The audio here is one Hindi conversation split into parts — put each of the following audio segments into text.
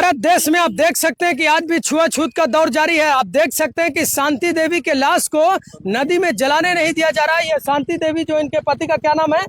भारत देश में आप देख सकते हैं कि आज भी छुआछूत का दौर जारी है। आप देख सकते हैं कि शांति देवी के लाश को नदी में जलाने नहीं दिया जा रहा है। ये शांति देवी जो इनके पति का क्या नाम है?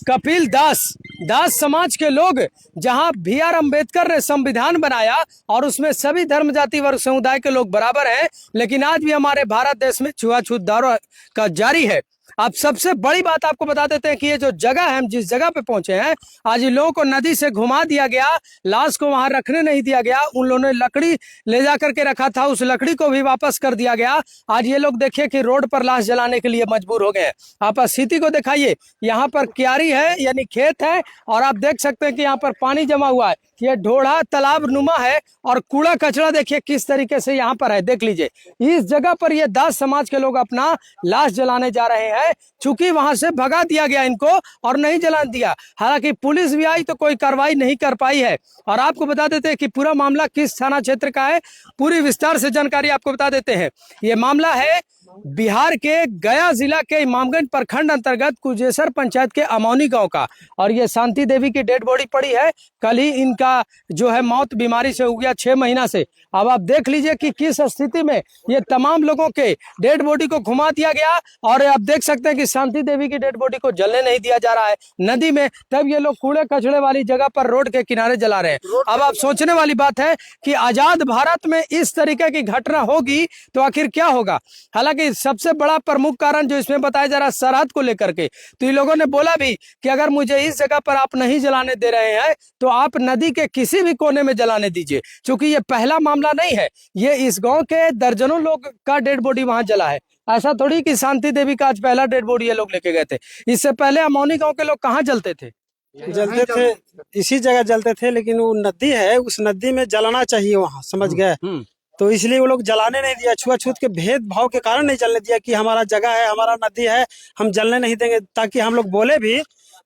कपिल दास। दास समाज के लोग, जहां B.R. अम्बेडकर ने संविधान बनाया और उसमें सभी धर्म जाति वर्ग समुदाय के लोग बराबर हैं, लेकिन आज भी हमारे भारत देश में छुआछूत दौर का जारी है। आप सबसे बड़ी बात आपको बता देते हैं कि ये जो जगह है, हम जिस जगह पे पहुंचे हैं, आज इन लोगों को नदी से घुमा दिया गया, लाश को वहां रखने नहीं दिया गया। उन लोगों ने लकड़ी ले जा करके रखा था, उस लकड़ी को भी वापस कर दिया गया। आज ये लोग देखिए कि रोड पर लाश जलाने के लिए मजबूर हो गए हैं। आप स्थिति को दिखाइए, यहाँ पर क्यारी है यानी खेत है, और आप देख सकते हैं कि यहाँ पर पानी जमा हुआ है। ये ढोढ़ा तालाब नुमा है और कूड़ा कचरा देखिए किस तरीके से यहाँ पर है। देख लीजिए, इस जगह पर ये दास समाज के लोग अपना लाश जलाने जा रहे हैं, चूंकि वहां से भगा दिया गया इनको और नहीं जलाने दिया। हालांकि पुलिस भी आई तो कोई कार्रवाई नहीं कर पाई है। और आपको बता देते हैं कि पूरा मामला किस थाना क्षेत्र का है, पूरी विस्तार से जानकारी आपको बता देते हैं। ये मामला है बिहार के गया जिला के इमामगंज प्रखंड अंतर्गत कुजेसर पंचायत के अमौनी गांव का। और ये शांति देवी की डेड बॉडी पड़ी है। कल ही इनका जो है मौत बीमारी से हो गया 6 महीना से। अब आप देख लीजिए कि किस स्थिति में ये तमाम लोगों के डेड बॉडी को घुमा दिया गया। और आप देख सकते हैं कि शांति देवी की डेड बॉडी को जलने नहीं दिया जा रहा है नदी में, तब ये लोग कूड़े कचड़े वाली जगह पर रोड के किनारे जला रहे हैं। अब आप सोचने वाली बात है कि आजाद भारत में इस तरीके की घटना होगी तो आखिर क्या होगा। हालांकि सबसे बड़ा प्रमुख कारण जो इसमें बताया जा रहा है सरहद को लेकर के, तो इन लोगों ने बोला भी कि अगर मुझे इस जगह पर आप नहीं जलाने दे रहे हैं तो आप नदी के किसी भी कोने में जलाने दीजिए। क्योंकि ये पहला मामला नहीं है, ये इस गांव के दर्जनों लोग का डेड बॉडी वहां जला है। ऐसा थोड़ी कि शांति देवी का आज पहला डेड बॉडी ये लोग लेके गए थे। इससे पहले अमौनी गांव के लोग कहाँ जलते थे? जलते थे इसी जगह जलते थे, लेकिन वो नदी है, उस नदी में जलाना चाहिए वहाँ, समझ गए। तो इसलिए वो लोग जलाने नहीं दिया। छुआछूत के भेदभाव के कारण नहीं जलने दिया कि हमारा जगह है, हमारा नदी है, हम जलने नहीं देंगे। ताकि हम लोग बोले भी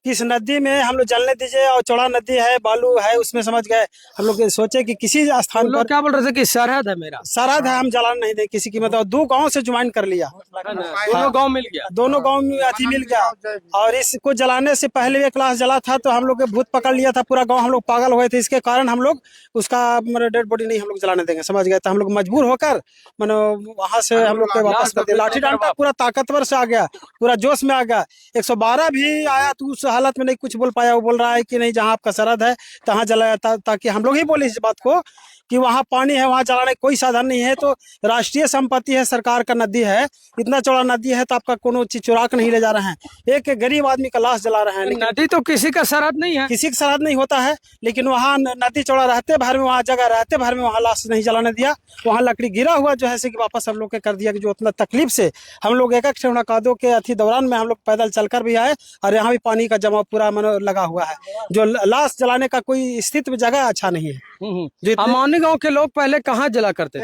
कि इस नदी में हम लोग जलने दीजिए, और चौड़ा नदी है, बालू है उसमें, समझ गए। हम लोग सोचे कि किसी स्थान पर क्या बोल रहे थे कि सरहद है, मेरा सरहद है, हम जलाने नहीं देंगे किसी की। मतलब 2 गांव से ज्वाइन कर लिया, दोनों गांव मिल गया, दोनों गांव में अति मिल गया। और इसको जलाने से पहले एक लाश जला था तो हम लोग के भूत पकड़ लिया था, पूरा गांव हम लोग पागल हुए थे। इसके कारण हम लोग उसका डेड बॉडी नहीं हम लोग जलाने देंगे, समझ गए। तो हम लोग मजबूर होकर मानो वहां से हम लोग के वापस कर दिया। लाठी डंडा पूरा ताकतवर से आ गया, पूरा जोश में आ गया। 112 भी आया तो उस हालत में नहीं कुछ बोल पाया। वो बोल रहा है कि नहीं, जहाँ आपका सरहद है तहाँ जलाया था। ताकि हम लोग ही बोले इस बात को कि वहाँ पानी है, वहाँ जलाने कोई साधन नहीं है। तो राष्ट्रीय संपत्ति है, सरकार का नदी है, इतना चौड़ा नदी है, तो आपका कोनो चीज चुरा के नहीं ले जा रहे हैं। एक गरीब आदमी का लाश जला रहे हैं। नदी तो किसी का सरहद नहीं है, किसी का सरहद नहीं होता है, लेकिन वहाँ नदी चौड़ा रहते भर में, वहाँ जगह रहते भर में वहाँ लाश नहीं जलाने दिया। वहाँ लकड़ी गिरा हुआ जो है कि वापस हम लोग के कर दिया। कि जो उतना तकलीफ से हम लोग एक कादों के अति दौरान में हम लोग पैदल चलकर भी आए, और यहाँ भी पानी का जमाव पूरा लगा हुआ है। जो लाश जलाने का कोई स्थित जगह अच्छा नहीं है। अमौनी गांव के लोग पहले कहाँ जला करते थे?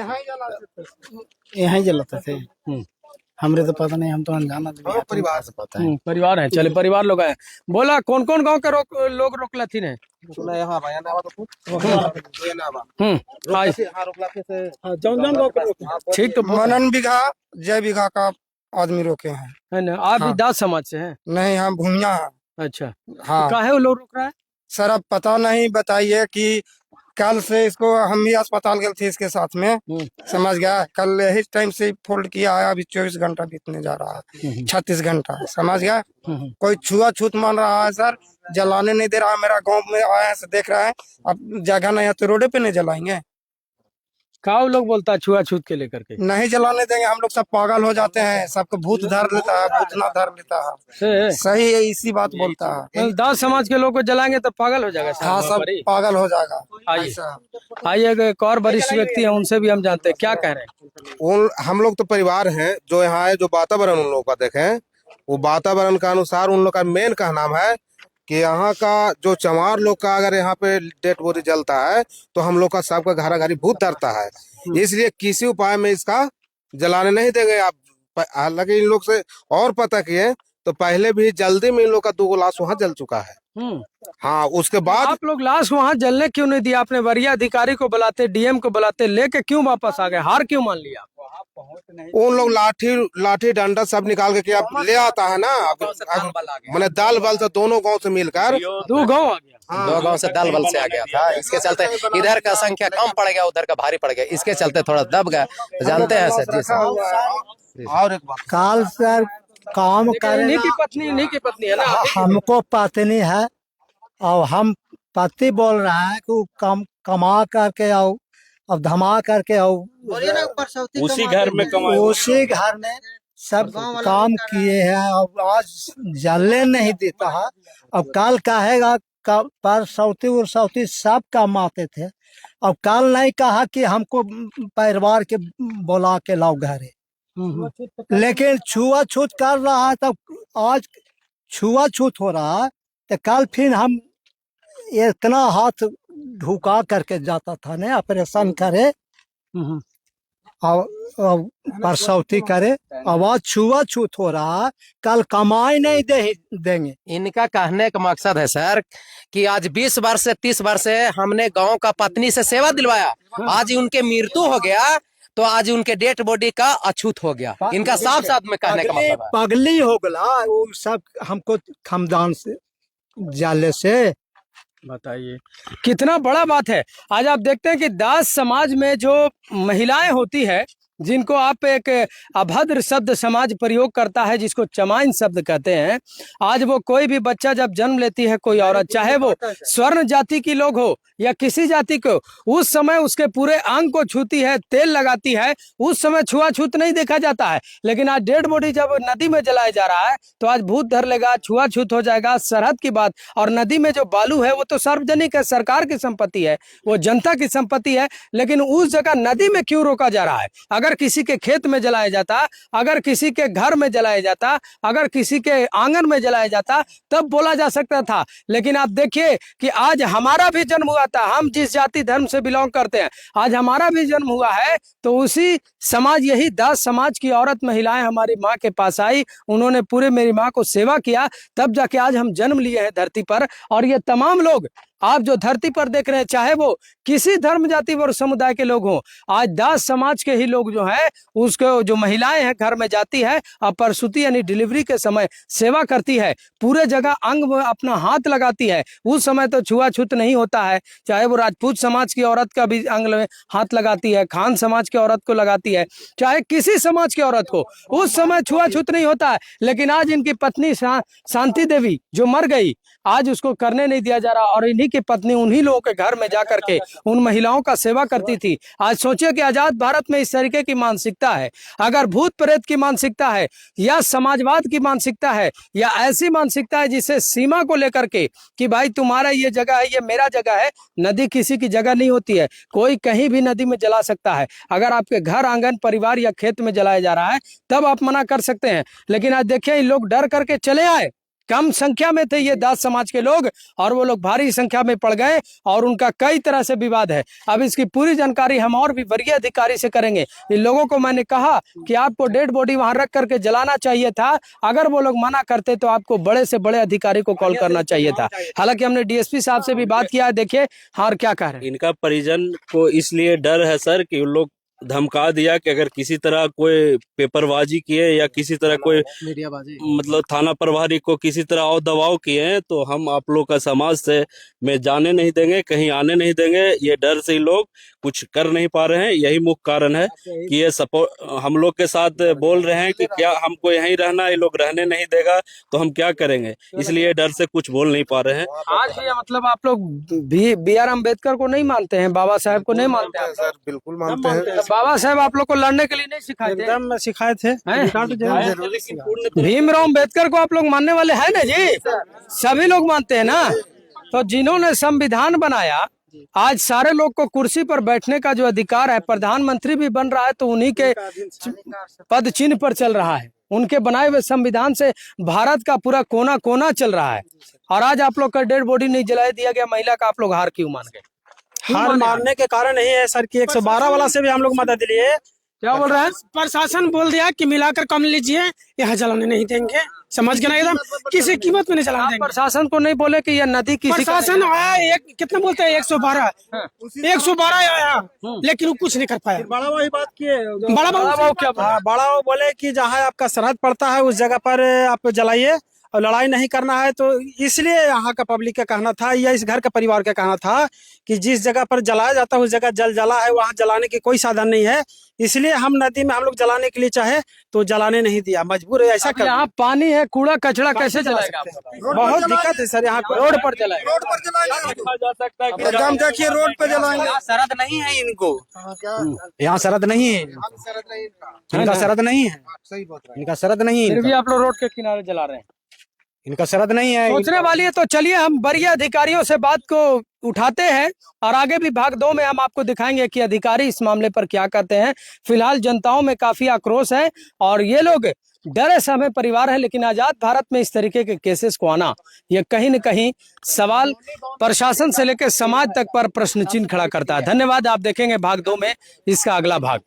यहाँ जलाते थे। हमरे तो पता नहीं, हम तो अनजान आदमी, परिवार से पता है। परिवार है, चले परिवार लोग आए। बोला कौन कौन गांव के लोग रोकलथी ने? ठीक, तो मनन बीघा जय बीघा का आदमी रोके हैं, है ना? आप भी दास समाज से हैं? नहीं, हम भूमिया हैं। अच्छा, हाँ, काहे वो लोग रोक रहा है सर? अब पता नहीं, बताइए कि कल से इसको हम भी अस्पताल गए थे इसके साथ में, समझ गया। कल यही टाइम से फोल्ड किया है, अभी 24 घंटा बीतने जा रहा है, 36 घंटा, समझ गया। कोई छुआछूत मान रहा है सर, जलाने नहीं दे रहा है। मेरा गांव में आया है, देख रहा है, अब जगह नहीं है तो रोडे पे नहीं जलाएंगे। क्या लोग बोलता है छुआछूत के लेकर के? नहीं जलाने देंगे, हम लोग सब पागल हो जाते हैं, सबको भूत धर लेता है, भूत ना धर लेता है। सही है, इसी बात बोलता है। दास समाज के लोग को जलाएंगे तो पागल हो जाएगा। हाँ, सब पागल हो जाएगा। आइए एक और वरिष्ठ व्यक्ति है, उनसे भी हम जानते हैं क्या कह रहे हैं। हम लोग तो परिवार हैं जो यहाँ है, जो वातावरण उन लोगों का देखें, वो वातावरण का अनुसार उन लोग का मेन का नाम है कि यहाँ का जो चमार लोग का अगर यहाँ पे डेड बॉडी जलता है तो हम लोग का सबका घरा घरी भूत डरता है। इसलिए किसी उपाय में इसका जलाने नहीं देंगे आप। हालांकि इन लोग से और पता किए तो पहले भी जल्दी में इन लोग का 2 लाश वहाँ जल चुका है। हाँ, उसके बाद आप लोग लाश वहाँ जलने क्यों नहीं दिया? आपने वरीय अधिकारी को बुलाते, DM को बुलाते, लेके क्यों वापस आ गए? हार क्यों मान लिया? उन लोग लाठी डंडा सब निकाल के अब ले आता है ना। मैंने दाल बल से दोनों गांव से मिलकर 2 गांव आ गया। 2 गांव से दल बल से आ गया था। इसके चलते इधर का संख्या कम पड़ गया, उधर का भारी पड़ गया, इसके चलते थोड़ा दब गया। जानते हैं सर जी सर। और एक बात, काल सर काम करे इन्हीं की पत्नी है ना। हमको पत्नी है और हम पति बोल रहा है कि वो कमा करके आओ, अब धमा करके आओ, उसी घर में कमाए। उसी घर में सब काम किए हैं। अब आज जलने नहीं देता है। अब कल कहेगा पर सौती उर्सौती सब कमाते थे। अब कल नहीं कहा कि हमको परिवार के बुला के लाओ घरे, लेकिन छुआछूत कर रहा है। तब आज छुआछूत हो रहा है तो कल फिर हम इतना हाथ ढुका करके जाता था ना, ऑपरेशन करे और परसौती करे। अब आज छुआछूत हो रहा है, कल कमाई नहीं देंगे। इनका कहने का मकसद है सर कि आज 20 वर्ष से 30 वर्ष से हमने गांव का पत्नी से सेवा दिलवाया, आज उनके मृत्यु हो गया तो आज उनके डेड बॉडी का अछूत हो गया। इनका साफ साफ में कहने का मतलब है। पगली हो गला वो सब हमको खमदान से जाले से। बताइए कितना बड़ा बात है। आज आप देखते हैं कि दास समाज में जो महिलाएं होती है, जिनको आप एक अभद्र शब्द समाज प्रयोग करता है, जिसको चमाइन शब्द कहते हैं, आज वो कोई भी बच्चा जब जन्म लेती है, कोई औरत, चाहे वो स्वर्ण जाति की लोग हो या किसी जाति को, उस समय उसके पूरे अंग को छूती है, तेल लगाती है, उस समय छुआछूत नहीं देखा जाता है। लेकिन आज डेड बॉडी जब नदी में जलाया जा रहा है तो आज भूत धर लेगा, छुआछूत हो जाएगा, सरहद की बात। और नदी में जो बालू है वो तो सार्वजनिक है, सरकार की संपत्ति है, वो जनता की संपत्ति है। लेकिन उस जगह नदी में क्यों रोका जा रहा है? अगर किसी के खेत में जलाया जाता, अगर किसी के घर में जलाया जाता, अगर किसी के आंगन में जलाया जाता, तब बोला जा सकता था। लेकिन आप देखिए कि आज हमारा भी जन्म हुआ था, हम जिस जाति धर्म से बिलोंग करते हैं, आज हमारा भी जन्म हुआ है, तो उसी समाज, यही दास समाज की औरत महिलाएं हमारी माँ के पास आई, उन्होंने पूरे मेरी माँ को सेवा किया, तब जाके आज हम जन्म लिए हैं धरती पर। और ये तमाम लोग आप जो धरती पर देख रहे हैं, चाहे वो किसी धर्म जाति और समुदाय के लोग हों, आज दास समाज के ही लोग जो है, उसको जो महिलाएं हैं घर में जाती है और प्रसूति यानी डिलीवरी के समय सेवा करती है, पूरे जगह अंग में अपना हाथ लगाती है, उस समय तो छुआछूत नहीं होता है। चाहे वो राजपूत समाज की औरत का भी अंग में हाथ लगाती है, खान समाज की औरत को लगाती है, चाहे किसी समाज की औरत को, उस समय छुआछूत नहीं होता है। लेकिन आज इनकी पत्नी शांति देवी जो मर गई, आज उसको करने नहीं दिया जा रहा। और इन्हीं की पत्नी उन्हीं लोगों के घर में जाकर के उन महिलाओं का सेवा करती थी। आज सोचिए कि आजाद भारत में इस तरीके की मानसिकता है। अगर भूत प्रेत की मानसिकता है या समाजवाद की मानसिकता है या ऐसी मानसिकता है जिसे सीमा को लेकर के कि भाई तुम्हारा ये जगह है, ये मेरा जगह है, नदी किसी की जगह नहीं होती है, कोई कहीं भी नदी में जला सकता है। अगर आपके घर, आंगन, परिवार या खेत में जलाया जा रहा है तब आप मना कर सकते हैं। लेकिन आज देखिए, इन लोग डर करके चले आए। कम संख्या में थे ये दास समाज के लोग और वो लोग भारी संख्या में पड़ गए और उनका कई तरह से विवाद है। अब इसकी पूरी जानकारी हम और भी वरीय अधिकारी से करेंगे। इन लोगों को मैंने कहा कि आपको डेड बॉडी वहां रख करके जलाना चाहिए था, अगर वो लोग मना करते तो आपको बड़े से बड़े अधिकारी को कॉल करना चाहिए था। हालांकि हमने डीएसपी साहब से भी बात किया है, देखिए हाँ और क्या कह रहे हैं। इनका परिजन को इसलिए डर है सर कि उन लोग धमका दिया कि अगर किसी तरह कोई पेपरबाजी किए या किसी तरह कोई मीडियाबाजी, मतलब थाना प्रभारी को किसी तरह और दबाव किए हैं तो हम आप लोग का समाज से में जाने नहीं देंगे, कहीं आने नहीं देंगे। ये डर से ही लोग कुछ कर नहीं पा रहे हैं। यही मुख्य कारण है कि ये सपोर्ट हम लोग के साथ बोल रहे हैं कि क्या हमको यहीं रहना, ये लोग रहने नहीं देगा तो हम क्या करेंगे, इसलिए डर से कुछ बोल नहीं पा रहे हैं। आज ये मतलब आप लोग BR अम्बेडकर को नहीं मानते हैं, बाबा साहब को नहीं मानते हैं? सर बिल्कुल मानते हैं। बाबा साहब आप लोग को लड़ने के लिए नहीं सिखाए थे? एकदम सिखाए थे। भीमराव अम्बेडकर को आप लोग मानने वाले हैं ना जी? सभी लोग मानते हैं ना? तो जिन्होंने संविधान बनाया, आज सारे लोग को कुर्सी पर बैठने का जो अधिकार है, प्रधानमंत्री भी बन रहा है तो उन्हीं के पद चिन्ह पर चल रहा है। उनके बनाए हुए संविधान से भारत का पूरा कोना कोना चल रहा है। और आज आप लोग का डेड बॉडी नहीं जलाए दिया गया, महिला का आप लोग हार क्यों मान गए? हार मारने के कारण यही है सर कि 112 वाला से भी हम लोग मदद लिए। क्या बोल रहे हैं? प्रशासन बोल दिया कि मिलाकर कम लीजिए, यहाँ जलाने नहीं देंगे। समझ गए ना, एकदम किसी कीमत में नहीं चलाने आप देंगे। प्रशासन को नहीं बोले कि यह नदी किसी का प्रशासन आया, एक कितना बोलते हैं 112 आया, लेकिन वो कुछ नहीं कर पाया। बड़ा वही बात किए बड़ा बाबू क्या बड़ा बाबू बोले कि जहाँ आपका सरहद पड़ता है उस जगह पर आप जलाइए, और लड़ाई नहीं करना है। तो इसलिए यहाँ का पब्लिक का कहना था या इस घर का परिवार का कहना था कि जिस जगह पर जलाया जाता है उस जगह जल जला है, वहाँ जलाने की कोई साधन नहीं है। इसलिए हम नदी में हम लोग जलाने के लिए चाहे तो जलाने नहीं दिया, मजबूर है ऐसा कर। यहाँ पानी है, कूड़ा कचरा कैसे जलाएगा? बहुत दिक्कत है सर, यहाँ रोड पर जलाएगा। रोड पर जलाएंगे, एकदम देखिए रोड पे जलाएंगे। सरहद नहीं है इनको, यहाँ सरहद नहीं है, इनका सरहद नहीं है, इनका सरहद नहीं फिर है, भी आप लोग रोड के किनारे जला रहे हैं। इनका सरहद नहीं है। सोचने वाली है। तो चलिए हम वरीय अधिकारियों से बात को उठाते हैं और आगे भी भाग 2 में हम आपको दिखाएंगे कि अधिकारी इस मामले पर क्या कहते हैं। फिलहाल जनताओं में काफी आक्रोश है और ये लोग डरे सहमे परिवार है, लेकिन आजाद भारत में इस तरीके के केसेस को आना ये कहीं न कहीं सवाल प्रशासन से लेकर समाज तक पर प्रश्न चिन्ह खड़ा करता है। धन्यवाद। आप देखेंगे भाग 2 में इसका अगला भाग।